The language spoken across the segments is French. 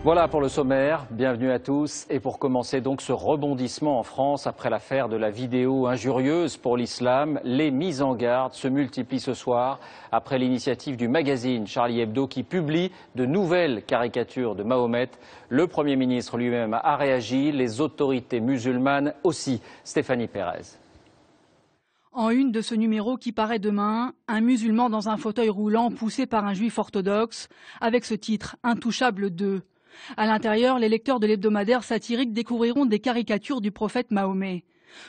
Voilà pour le sommaire, bienvenue à tous. Et pour commencer donc ce rebondissement en France après l'affaire de la vidéo injurieuse pour l'islam, les mises en garde se multiplient ce soir après l'initiative du magazine Charlie Hebdo qui publie de nouvelles caricatures de Mahomet. Le Premier ministre lui-même a réagi, les autorités musulmanes aussi. Stéphanie Pérez. En une de ce numéro qui paraît demain, un musulman dans un fauteuil roulant poussé par un juif orthodoxe, avec ce titre « Intouchable 2 ». À l'intérieur, les lecteurs de l'hebdomadaire satirique découvriront des caricatures du prophète Mahomet.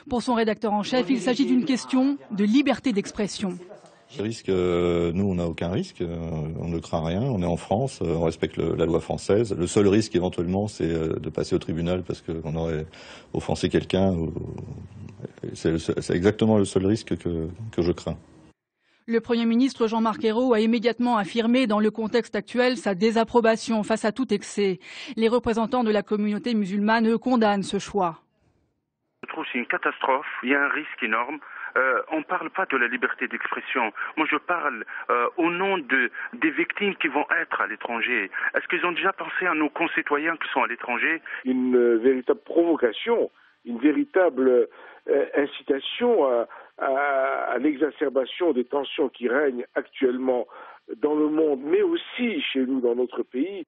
Pour son rédacteur en chef, il s'agit d'une question de liberté d'expression. Nous, on n'a aucun risque, on ne craint rien, on est en France, on respecte la loi française. Le seul risque éventuellement, c'est de passer au tribunal parce qu'on aurait offensé quelqu'un. C'est exactement le seul risque que je crains. Le Premier ministre Jean-Marc Ayrault a immédiatement affirmé dans le contexte actuel sa désapprobation face à tout excès. Les représentants de la communauté musulmane, eux, condamnent ce choix. Je trouve que c'est une catastrophe, il y a un risque énorme. On ne parle pas de la liberté d'expression. Moi, je parle au nom des victimes qui vont être à l'étranger. Est-ce qu'ils ont déjà pensé à nos concitoyens qui sont à l'étranger? Une véritable provocation, une véritable incitation à l'exacerbation des tensions qui règnent actuellement dans le monde, mais aussi chez nous, dans notre pays.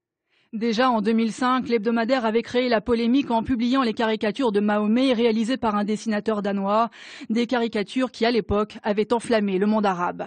Déjà en 2005, l'hebdomadaire avait créé la polémique en publiant les caricatures de Mahomet réalisées par un dessinateur danois, des caricatures qui à l'époque avaient enflammé le monde arabe.